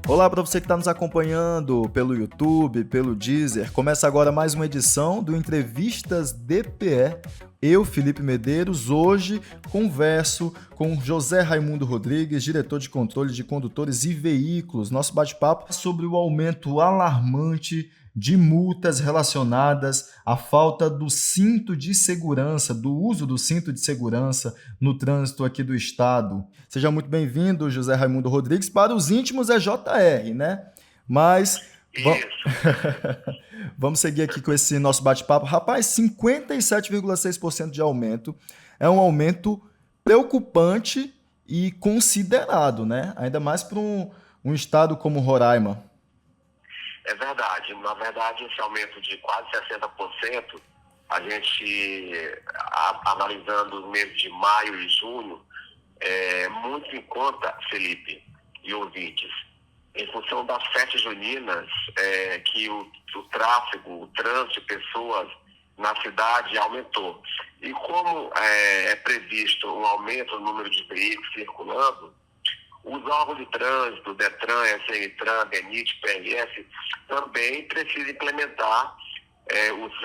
Olá para você que está nos acompanhando pelo YouTube, pelo Deezer. Começa agora mais uma edição do Entrevistas DPE. Eu, Felipe Medeiros, hoje converso com José Raimundo Rodrigues, diretor de controle de condutores e veículos. Nosso bate-papo é sobre o aumento alarmante de multas relacionadas à falta do cinto de segurança, do uso do cinto de segurança no trânsito aqui do estado. Seja muito bem-vindo, José Raimundo Rodrigues. Para os íntimos é JR, né? Mas Isso. vamos seguir aqui com esse nosso bate-papo. Rapaz, 57,6% de aumento é um aumento preocupante e considerado, né? Ainda mais para um estado como Roraima. É verdade. Na verdade, esse aumento de quase 60%, a gente, analisando os meses de maio e junho, muito em conta, Felipe e ouvintes, em função das festas juninas, que o tráfego, o trânsito de pessoas na cidade aumentou. E como é previsto um aumento no número de veículos circulando, os órgãos de trânsito, DETRAN, SNTRAN, DENIT, PRS, também precisam implementar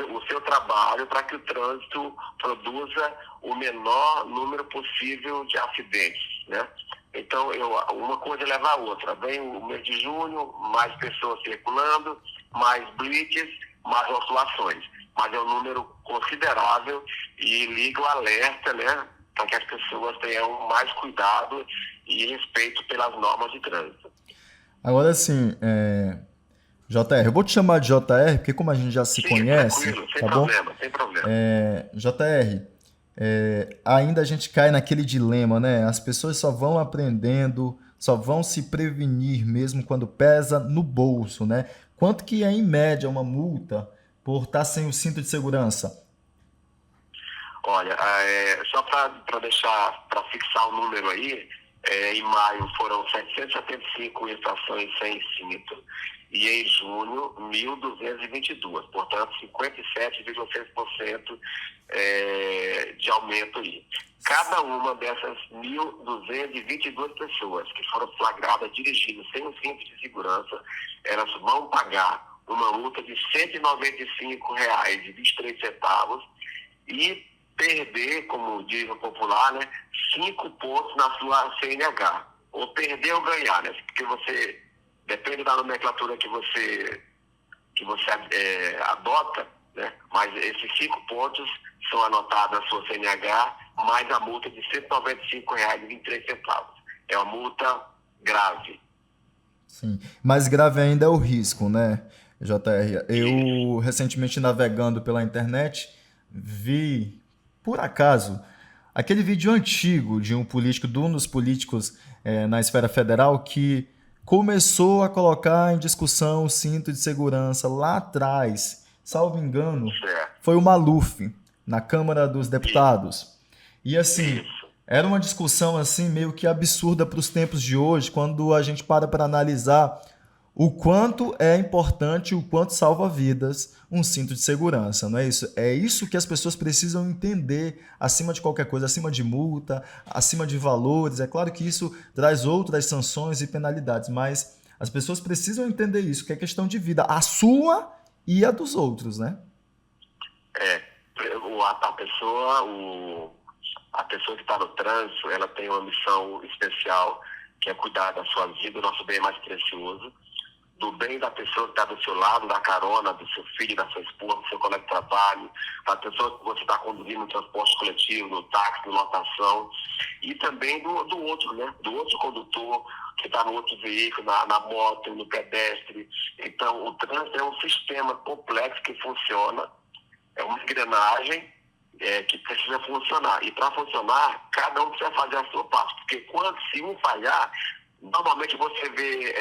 o seu trabalho para que o trânsito produza o menor número possível de acidentes, né? Então, uma coisa leva a outra. Vem o mês de junho, mais pessoas circulando, mais blitz, mais oscilações. Mas é um número considerável e liga o alerta, né, para que as pessoas tenham mais cuidado e respeito pelas normas de trânsito. Agora sim, JR, eu vou te chamar de JR, porque como a gente já se Sim, conhece, tranquilo, sem tá bom? problema, sem problema. JR, ainda a gente cai naquele dilema, né? As pessoas só vão aprendendo, só vão se prevenir mesmo quando pesa no bolso, né? Quanto que é em média uma multa por estar sem o cinto de segurança? Olha, só para deixar, para fixar o número aí, em maio foram 775 infrações sem cinto e em junho 1.222, portanto 57,6% de aumento aí. Cada uma dessas 1.222 pessoas que foram flagradas dirigindo sem o cinto de segurança, elas vão pagar uma multa de R$ 195,23 e perder, como diz o popular, né, 5 pontos na sua CNH. Ou perder ou ganhar, né? Porque você, depende da nomenclatura que você adota, né? Mas esses 5 pontos são anotados na sua CNH, mais a multa de R$ 195,23. É uma multa grave. Sim, mais grave ainda é o risco, né, JR? Isso. Eu, recentemente navegando pela internet, vi, por acaso, aquele vídeo antigo de um político, de um dos políticos na esfera federal, que começou a colocar em discussão o cinto de segurança lá atrás, salvo engano, Certo. foi o Maluf, na Câmara dos Deputados. E assim, Isso. era uma discussão assim meio que absurda para os tempos de hoje, quando a gente para analisar o quanto é importante, o quanto salva vidas um cinto de segurança, não é isso? É isso que as pessoas precisam entender acima de qualquer coisa, acima de multa, acima de valores. É claro que isso traz outras sanções e penalidades, mas as pessoas precisam entender isso, que é questão de vida, a sua e a dos outros, né? É, a pessoa que está no trânsito, ela tem uma missão especial, que é cuidar da sua vida, o nosso bem mais precioso, do bem da pessoa que está do seu lado, da carona, do seu filho, da sua esposa, do seu colega de trabalho, da pessoa que você está conduzindo no transporte coletivo, no táxi, na lotação, e também do outro, né? Do outro condutor que está no outro veículo, na moto, no pedestre. Então, o trânsito é um sistema complexo que funciona, é uma engrenagem que precisa funcionar. E para funcionar, cada um precisa fazer a sua parte. Porque se um falhar, normalmente você vê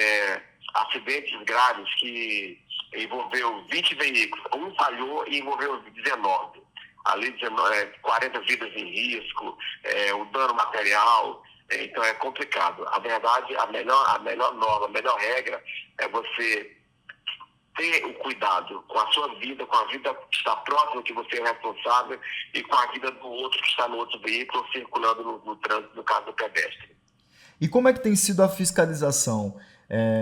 acidentes graves que envolveu 20 veículos. Um falhou e envolveu 19. Ali 40 vidas em risco, o dano material. Então é complicado. A verdade, a melhor norma, a melhor regra é você ter o cuidado com a sua vida, com a vida que está próxima, que você é responsável, e com a vida do outro que está no outro veículo, circulando no trânsito, no caso do pedestre. E como é que tem sido a fiscalização?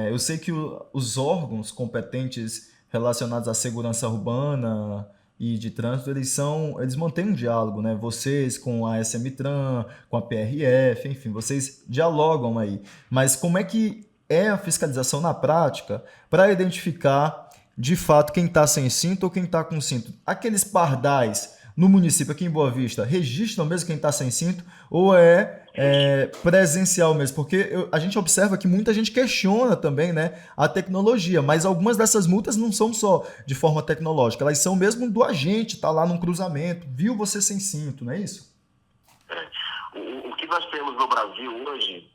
Eu sei que os órgãos competentes relacionados à segurança urbana e de trânsito, eles mantêm um diálogo, né? Vocês com a SMTran, com a PRF, enfim, vocês dialogam aí. Mas como é que é a fiscalização na prática para identificar de fato quem está sem cinto ou quem está com cinto? Aqueles pardais no município aqui em Boa Vista registram mesmo quem está sem cinto ou presencial mesmo? Porque a gente observa que muita gente questiona também, né, a tecnologia, mas algumas dessas multas não são só de forma tecnológica, elas são mesmo do agente, tá lá num cruzamento, viu você sem cinto, não é isso? O que nós temos no Brasil hoje,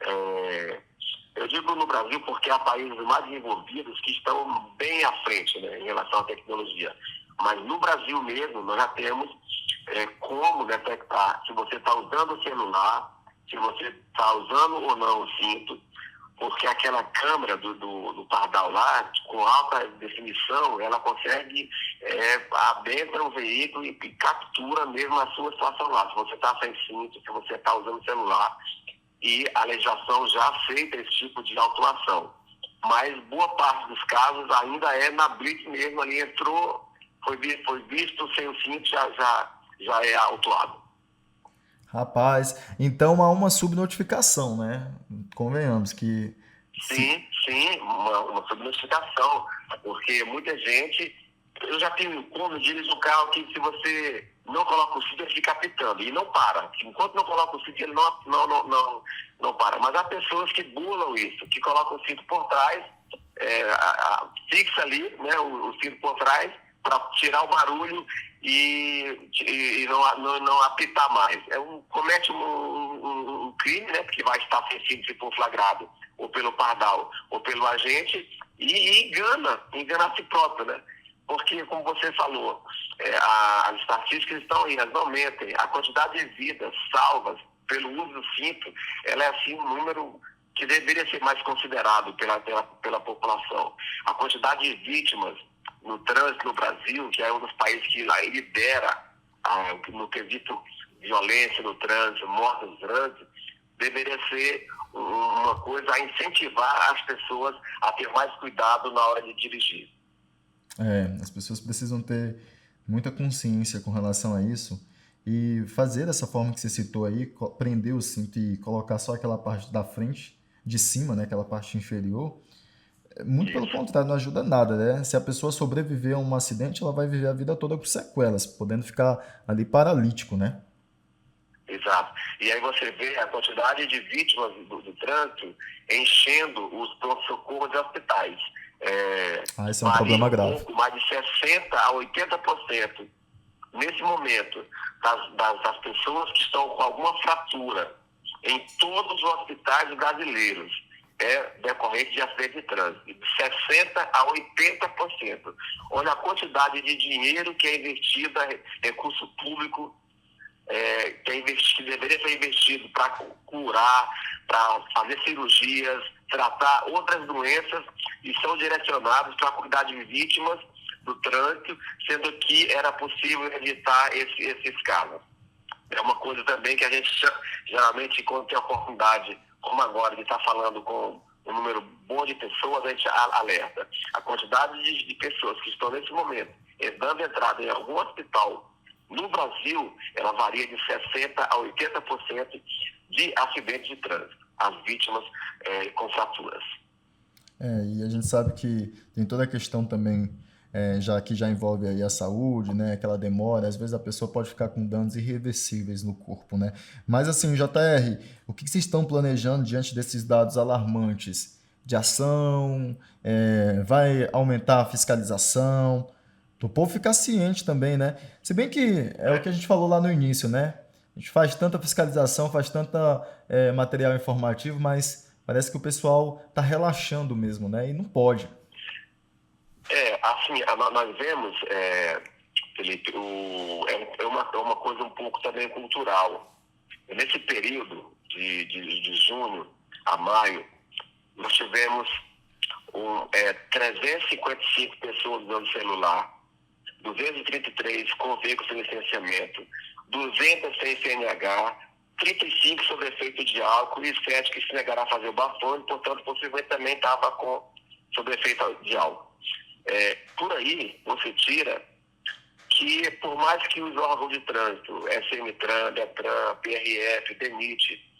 eu digo no Brasil porque há países mais desenvolvidos que estão bem à frente, né, em relação à tecnologia. Mas no Brasil mesmo, nós já temos como detectar se você está usando o celular, se você está usando ou não o cinto, porque aquela câmera do pardal lá, com alta definição, ela consegue adentra o veículo e captura mesmo a sua situação lá. Se você está sem cinto, se você está usando o celular, e a legislação já aceita esse tipo de autuação. Mas boa parte dos casos ainda é na blitz mesmo, ali entrou, foi visto sem o cinto, já é autuado. Rapaz, então há uma subnotificação, né? Convenhamos que Sim, sim, uma subnotificação, porque muita gente, eu já tenho como diz no carro que se você não coloca o cinto, ele fica apitando e não para. Enquanto não coloca o cinto, ele não para. Mas há pessoas que bulam isso, que colocam o cinto por trás, fixa ali, né, o cinto por trás, para tirar o barulho e não apitar mais. Comete um crime, né, porque vai estar sem cinto se for flagrado, ou pelo pardal, ou pelo agente, e engana a si próprio, né? Porque, como você falou, as estatísticas estão aí, elas não mentem. A quantidade de vidas salvas pelo uso do cinto, ela é assim um número que deveria ser mais considerado pela população. A quantidade de vítimas no trânsito no Brasil, que é um dos países que lidera no quesito violência no trânsito, mortes no trânsito, deveria ser uma coisa a incentivar as pessoas a ter mais cuidado na hora de dirigir. As pessoas precisam ter muita consciência com relação a isso e fazer dessa forma que você citou aí, prender o cinto e colocar só aquela parte da frente, de cima, né, aquela parte inferior. Muito pelo Isso. contrário, não ajuda nada, né? Se a pessoa sobreviver a um acidente, ela vai viver a vida toda com sequelas, podendo ficar ali paralítico, né? Exato. E aí você vê a quantidade de vítimas do trânsito enchendo os pronto-socorros de hospitais. Esse é um Varia problema um grave. pouco, mais de 60% a 80% nesse momento das pessoas que estão com alguma fratura em todos os hospitais brasileiros decorrente de acidente de trânsito, de 60% a 80%. Olha a quantidade de dinheiro que é investido, recurso público, que deveria ser investido para curar, para fazer cirurgias, tratar outras doenças, e são direcionados para cuidar de vítimas do trânsito, sendo que era possível evitar esses casos. É uma coisa também que a gente geralmente, quando tem a oportunidade, como agora, de estar falando com um número bom de pessoas, a gente alerta. A quantidade de pessoas que estão nesse momento dando entrada em algum hospital no Brasil, ela varia de 60% a 80% de acidentes de trânsito, as vítimas com fraturas. E a gente sabe que tem toda a questão também, já envolve aí a saúde, né? Aquela demora, às vezes a pessoa pode ficar com danos irreversíveis no corpo, né? Mas assim, JR, o que vocês estão planejando diante desses dados alarmantes de ação? Vai aumentar a fiscalização? O povo ficar ciente também, né? Se bem que é o que a gente falou lá no início, né? A gente faz tanta fiscalização, faz tanta material informativo, mas parece que o pessoal tá relaxando mesmo, né? E não pode. Assim, nós vemos, Felipe, é uma coisa um pouco também cultural. Nesse período de junho a maio, nós tivemos 355 pessoas usando celular, 233 com veículos sem licenciamento, 200 sem CNH, 35 sob efeito de álcool e 7 que se negaram a fazer o bafômetro, portanto, possivelmente também estava sob efeito de álcool. Por aí, você tira que, por mais que os órgãos de trânsito, SMTRAN, DETRAN, PRF, DENIT,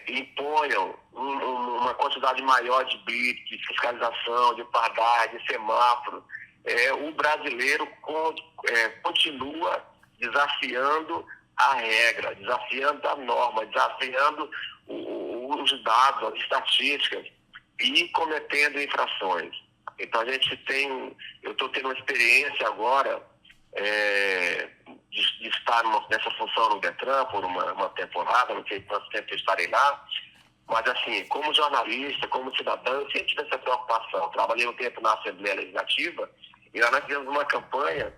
imponham uma quantidade maior de blitz, de fiscalização, de padar, de semáforo, o brasileiro continua desafiando a regra, desafiando a norma, desafiando os dados, as estatísticas e cometendo infrações. Então eu estou tendo uma experiência agora de estar nessa função no DETRAN por uma temporada, não sei quanto tempo eu estarei lá, mas assim, como jornalista, como cidadão, eu sempre tive essa preocupação. Trabalhei um tempo na Assembleia Legislativa e lá nós fizemos uma campanha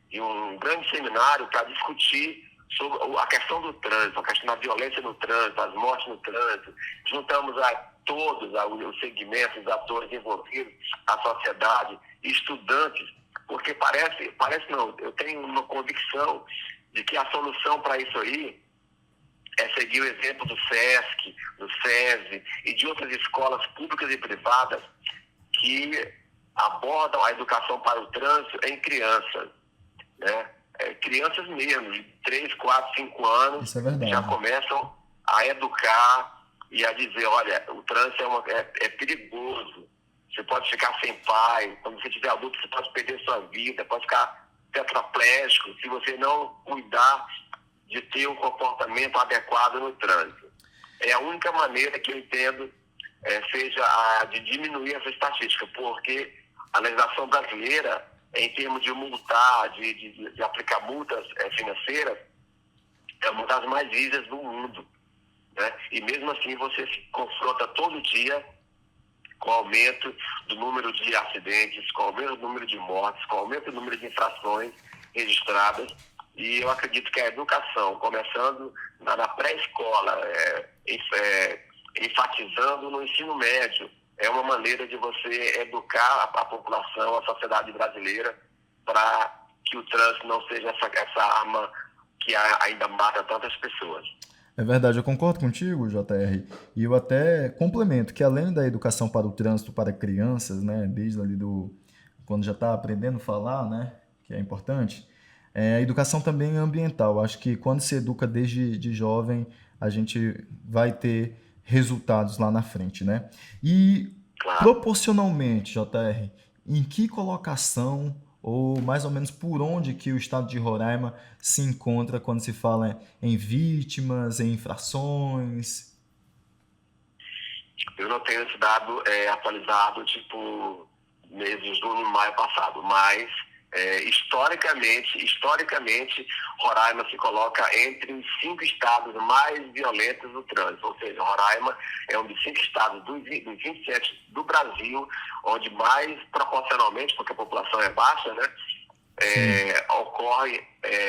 e um grande seminário para discutir sobre a questão do trânsito, a questão da violência no trânsito, as mortes no trânsito. Juntamos a todos os segmentos, os atores envolvidos, a sociedade, estudantes, porque parece não, eu tenho uma convicção de que a solução para isso aí é seguir o exemplo do SESC, do SESI e de outras escolas públicas e privadas que abordam a educação para o trânsito em crianças, né? Crianças mesmo, de 3, 4, 5 anos, já começam a educar e a dizer, olha, o trânsito é perigoso, você pode ficar sem pai, quando você tiver adulto você pode perder sua vida, pode ficar tetraplégico se você não cuidar de ter um comportamento adequado no trânsito. É a única maneira que eu entendo seja a de diminuir essa estatística, porque a legislação brasileira, em termos de multar, de aplicar multas financeiras, é uma das mais rígidas do mundo, né? E mesmo assim você se confronta todo dia com o aumento do número de acidentes, com o aumento do número de mortes, com o aumento do número de infrações registradas. E eu acredito que a educação, começando na pré-escola, enfatizando no ensino médio, é uma maneira de você educar a população, a sociedade brasileira, para que o trânsito não seja essa arma que ainda mata tantas pessoas. É verdade, eu concordo contigo, JR, e eu até complemento que além da educação para o trânsito para crianças, né, desde ali quando já está aprendendo a falar, né, que é importante, a educação também é ambiental. Acho que quando se educa desde de jovem, a gente vai ter resultados lá na frente, né? E proporcionalmente, JR, em que colocação ou mais ou menos por onde que o estado de Roraima se encontra quando se fala em vítimas, em infrações? Eu não tenho esse dado atualizado, tipo, mês de junho e maio passado, mas historicamente, Roraima se coloca entre os 5 estados mais violentos do trânsito, ou seja, Roraima é um dos 5 estados dos 27 do Brasil, onde mais proporcionalmente, porque a população é baixa, né, ocorre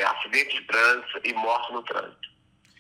acidentes de trânsito e mortes no trânsito.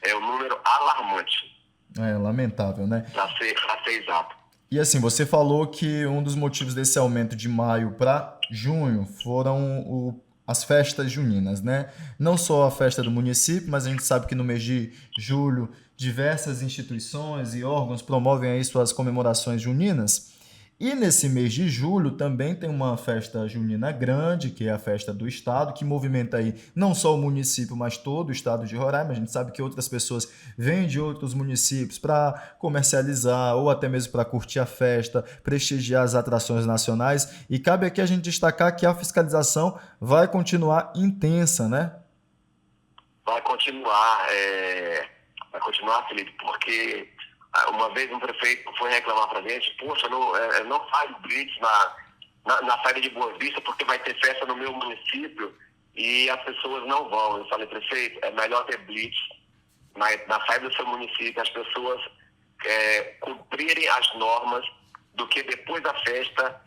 É um número alarmante. É lamentável, né? Para ser exato. E assim, você falou que um dos motivos desse aumento de maio para junho foram as festas juninas, né? Não só a festa do município, mas a gente sabe que no mês de julho diversas instituições e órgãos promovem aí suas comemorações juninas. E nesse mês de julho também tem uma festa junina grande, que é a festa do estado, que movimenta aí não só o município, mas todo o estado de Roraima. A gente sabe que outras pessoas vêm de outros municípios para comercializar ou até mesmo para curtir a festa, prestigiar as atrações nacionais. E cabe aqui a gente destacar que a fiscalização vai continuar intensa, né? Vai continuar, Felipe, porque uma vez um prefeito foi reclamar para a gente, poxa, não faz blitz na saída de Boa Vista porque vai ter festa no meu município e as pessoas não vão. Eu falei, prefeito, é melhor ter blitz na saída do seu município, as pessoas cumprirem as normas do que depois da festa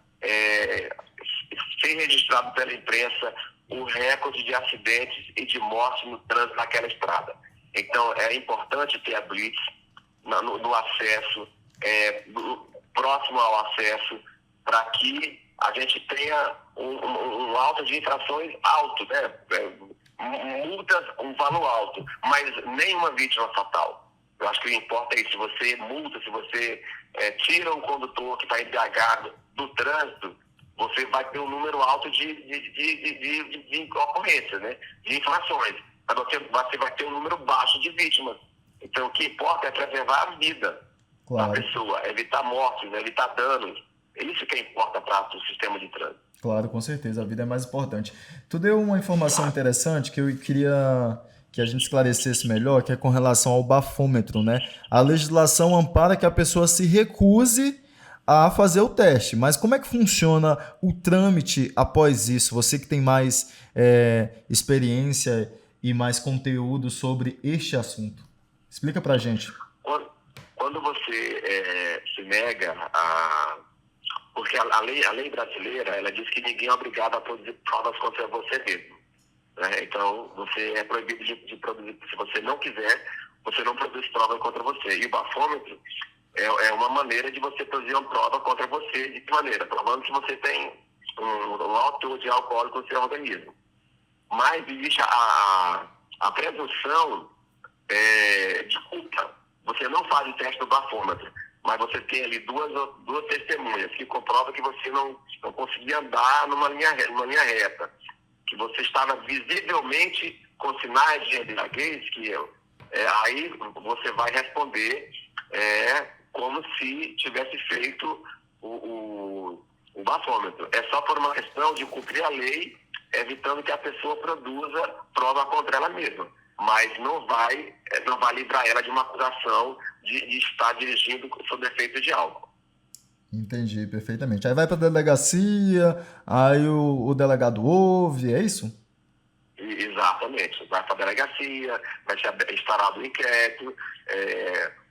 ser registrado pela imprensa o recorde de acidentes e de mortes no trânsito naquela estrada. Então, é importante ter a blitz no acesso, próximo ao acesso, para que a gente tenha um alto de infrações alto, né? multas um valor alto, mas nenhuma vítima fatal. Eu acho que o que importa é isso. Se você multa, se você tira um condutor que está embriagado do trânsito, você vai ter um número alto de ocorrências, né? De infrações. Mas você vai ter um número baixo de vítimas. Então, o que importa é preservar a vida da Claro. pessoa, evitar mortes, né? Evitar danos. É isso que importa para o sistema de trânsito. Claro, com certeza, a vida é mais importante. Tu deu uma informação interessante que eu queria que a gente esclarecesse melhor, que é com relação ao bafômetro, né? A legislação ampara que a pessoa se recuse a fazer o teste, mas como é que funciona o trâmite após isso? Você que tem mais experiência e mais conteúdo sobre este assunto. Explica pra gente. Quando você se nega a... Porque a lei brasileira, ela diz que ninguém é obrigado a produzir provas contra você mesmo. Né? Então, você é proibido de produzir. Se você não quiser, você não produz prova contra você. E o bafômetro é uma maneira de você produzir uma prova contra você. De que maneira? Provando que você tem um alto teor de alcoólico no seu organismo. Mas existe a presunção de culpa. Você não faz o teste do bafômetro, mas você tem ali duas testemunhas que comprovam que você não conseguia andar numa linha reta, que você estava visivelmente com sinais de embriaguez, aí você vai responder como se tivesse feito o bafômetro. É só por uma questão de cumprir a lei, evitando que a pessoa produza prova contra ela mesma. Mas não vai livrar ela de uma acusação de estar dirigindo sob efeito de álcool. Entendi, perfeitamente. Aí vai para a delegacia, aí o delegado ouve, é isso? Exatamente. Vai para a delegacia, vai ser instaurado o inquérito,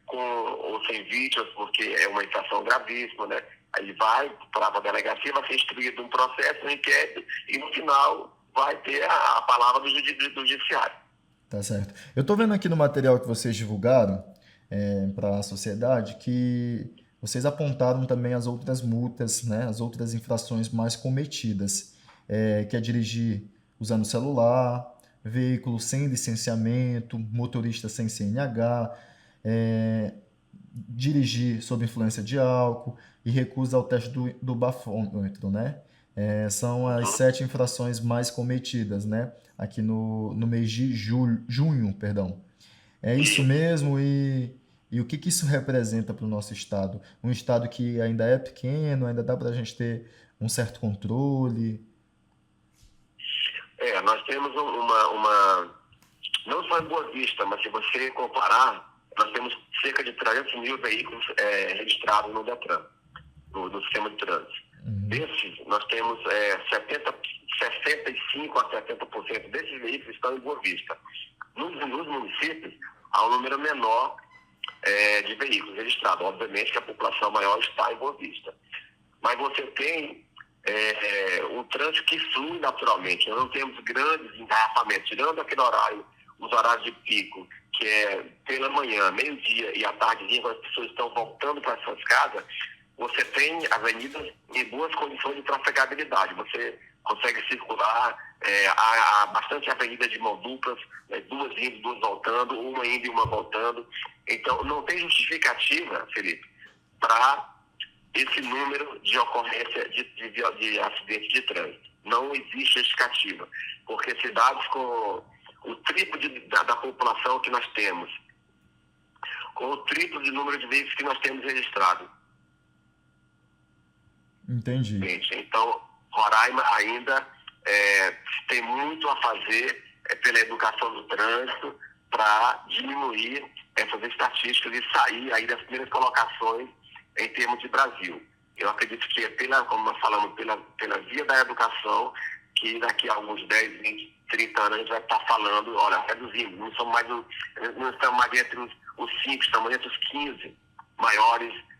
com ou sem vítimas, porque é uma infração gravíssima, né? Aí vai para a delegacia, vai ser instruído um processo, um inquérito, e no final vai ter a palavra do judiciário. Tá certo. Eu tô vendo aqui no material que vocês divulgaram para a sociedade que vocês apontaram também as outras multas, né, as outras infrações mais cometidas, que é dirigir usando celular, veículo sem licenciamento, motorista sem CNH, dirigir sob influência de álcool e recusa ao teste do bafômetro, né? São as 7 infrações mais cometidas, né? Aqui no mês de junho, perdão. É isso mesmo? E o que isso representa para o nosso estado? Um estado que ainda é pequeno, ainda dá para a gente ter um certo controle? Nós temos não só em Boa Vista, mas se você comparar, nós temos cerca de 300 mil veículos registrados no DETRAN, no sistema de trânsito. Desses, nós temos 65% a 70% desses veículos estão em Boa Vista. Nos municípios, há um número menor de veículos registrados. Obviamente que a população maior está em Boa Vista. Mas você tem um trânsito que flui naturalmente. Nós não temos grandes engarrafamentos, tirando aquele horário, os horários de pico, que é pela manhã, meio-dia e à tardezinha, quando as pessoas estão voltando para suas casas. Você tem avenidas em boas condições de trafegabilidade. Você consegue circular, há bastante avenidas de mão duplas, duas indo, duas voltando, uma indo e uma voltando. Então, não tem justificativa, Felipe, para esse número de ocorrência de acidente de trânsito. Não existe justificativa, porque cidades com o triplo da população que nós temos, com o triplo de número de veículos que nós temos registrados. Entendi. Então, Roraima ainda tem muito a fazer pela educação do trânsito para diminuir essas estatísticas e sair aí das primeiras colocações em termos de Brasil. Eu acredito que como nós falamos, pela via da educação, que daqui a alguns 10, 20, 30 anos a gente vai estar falando, olha, reduzindo, não estamos mais entre os 5, estamos entre os 15 maiores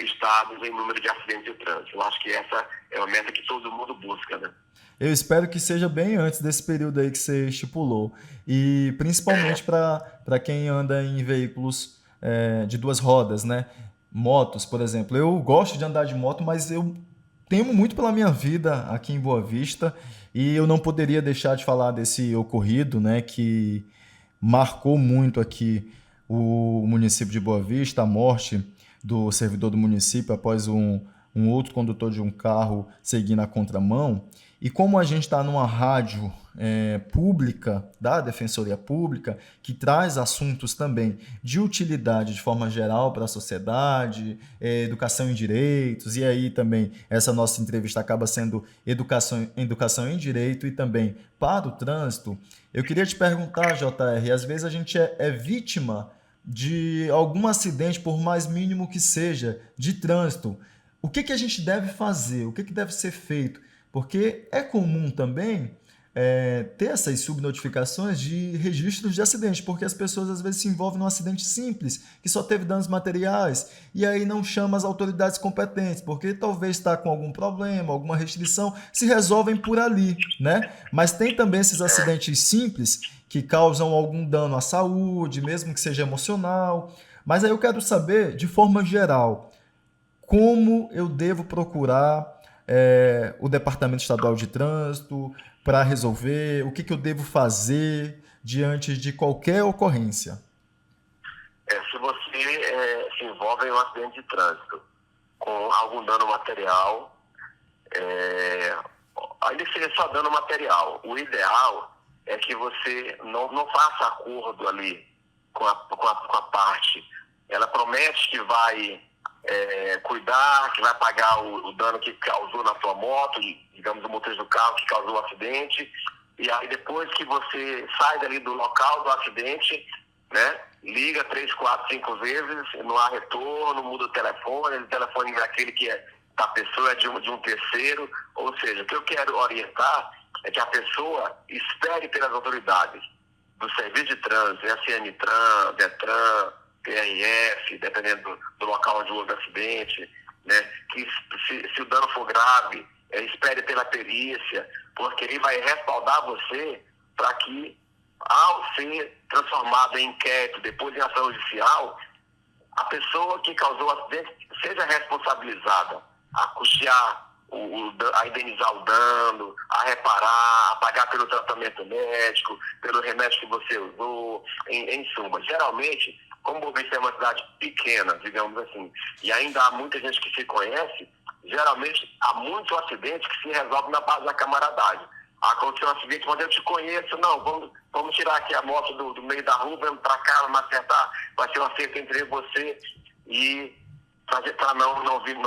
estados em número de acidentes de trânsito. Eu acho que essa é uma meta que todo mundo busca, né? Eu espero que seja bem antes desse período aí que você estipulou. E principalmente para quem anda em veículos de duas rodas, né? Motos, por exemplo. Eu gosto de andar de moto, mas eu temo muito pela minha vida aqui em Boa Vista e eu não poderia deixar de falar desse ocorrido, né, que marcou muito aqui o município de Boa Vista, a morte do servidor do município após um outro condutor de um carro seguir na contramão. E como a gente está numa rádio pública, da Defensoria Pública, que traz assuntos também de utilidade de forma geral para a sociedade, educação em direitos, e aí também essa nossa entrevista acaba sendo educação em direito e também para o trânsito, eu queria te perguntar, JR, às vezes a gente é vítima de algum acidente, por mais mínimo que seja, de trânsito. O que a gente deve fazer? O que deve ser feito? Porque é comum também ter essas subnotificações de registros de acidente, porque as pessoas às vezes se envolvem num acidente simples, que só teve danos materiais, e aí não chama as autoridades competentes, porque talvez está com algum problema, alguma restrição, se resolvem por ali, né? Mas tem também esses acidentes simples que causam algum dano à saúde, mesmo que seja emocional. Mas aí eu quero saber, de forma geral, como eu devo procurar o Departamento Estadual de Trânsito para resolver, o que eu devo fazer diante de qualquer ocorrência. Se você se envolve em um acidente de trânsito com algum dano material, ainda que seja só dano material, o ideal é que você não faça acordo ali com a parte. Ela promete que vai cuidar, que vai pagar o dano que causou na sua moto, digamos, o motorista do carro que causou o acidente, e aí depois que você sai dali do local do acidente, né, liga 3, 4, 5 vezes, não há retorno, muda o telefone é aquele que é da pessoa, é de um terceiro, ou seja, o que eu quero orientar é que a pessoa espere pelas autoridades do Serviço de Trânsito, SNTran, DETRAN, PRF, dependendo do local onde houve o acidente, né? Que se o dano for grave, espere pela perícia, porque ele vai respaldar você para que, ao ser transformado em inquérito, depois em ação judicial, a pessoa que causou o acidente seja responsabilizada a custear, a indenizar o dano, a reparar, a pagar pelo tratamento médico, pelo remédio que você usou, em suma. Geralmente, como Boa Vista é uma cidade pequena, digamos assim, e ainda há muita gente que se conhece, geralmente há muitos acidentes que se resolvem na base da camaradagem. Aconteceu um acidente, mas eu te conheço, não, vamos tirar aqui a moto do meio da rua, vamos para cá, vamos acertar, vai ser um acerto entre você e fazer para não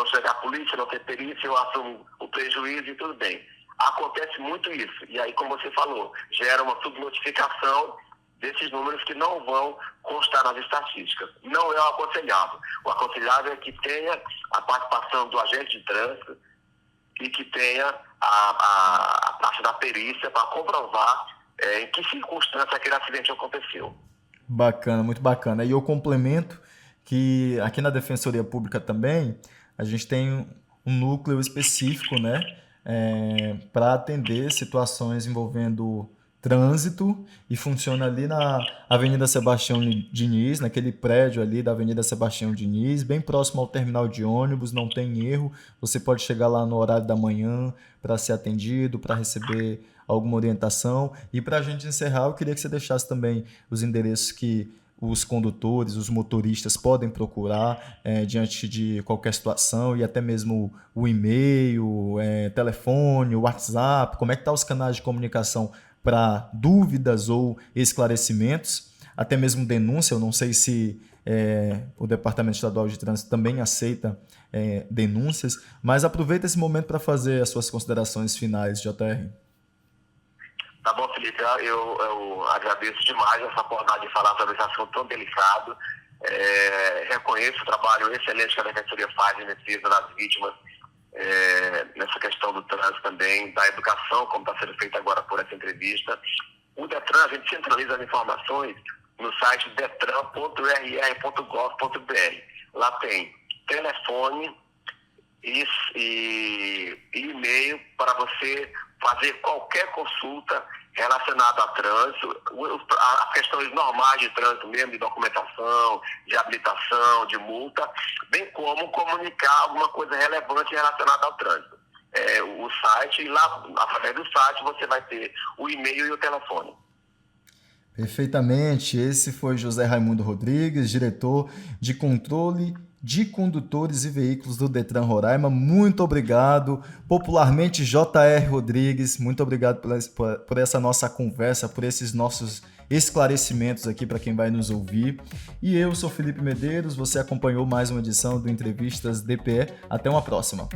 chegar a polícia, não ter perícia, eu assumo o prejuízo e tudo bem. Acontece muito isso, e aí, como você falou, gera uma subnotificação desses números que não vão constar nas estatísticas. Não é o aconselhável. O aconselhável é que tenha a participação do agente de trânsito e que tenha a parte da perícia para comprovar em que circunstância aquele acidente aconteceu. Bacana, muito bacana. E eu complemento que aqui na Defensoria Pública também a gente tem um núcleo específico, né, para atender situações envolvendo trânsito e funciona ali na Avenida Sebastião Diniz, naquele prédio ali da Avenida Sebastião Diniz, bem próximo ao terminal de ônibus, não tem erro. Você pode chegar lá no horário da manhã para ser atendido, para receber alguma orientação. E para a gente encerrar, eu queria que você deixasse também os endereços que os condutores, os motoristas podem procurar diante de qualquer situação e até mesmo o e-mail, telefone, o WhatsApp, como é que estão os canais de comunicação para dúvidas ou esclarecimentos, até mesmo denúncia. Eu não sei se o Departamento Estadual de Trânsito também aceita denúncias, mas aproveita esse momento para fazer as suas considerações finais, JR. Tá bom, Felipe, eu agradeço demais essa oportunidade de falar sobre esse assunto tão delicado. Reconheço o trabalho excelente que a Defensoria faz em defesa das vítimas, nessa questão do trânsito também, da educação, como está sendo feita agora por essa entrevista. O DETRAN, a gente centraliza as informações no site detran.rr.gov.br. Lá tem telefone e e-mail para você fazer qualquer consulta relacionada a trânsito, as questões normais de trânsito mesmo, de documentação, de habilitação, de multa, bem como comunicar alguma coisa relevante relacionada ao trânsito. o site, e lá, através do site, você vai ter o e-mail e o telefone. Perfeitamente. Esse foi José Raimundo Rodrigues, diretor de controle de condutores e veículos do Detran Roraima. Muito obrigado. Popularmente, J.R. Rodrigues, muito obrigado por essa nossa conversa, por esses nossos esclarecimentos aqui para quem vai nos ouvir. E eu sou Felipe Medeiros, você acompanhou mais uma edição do Entrevistas DPE. Até uma próxima.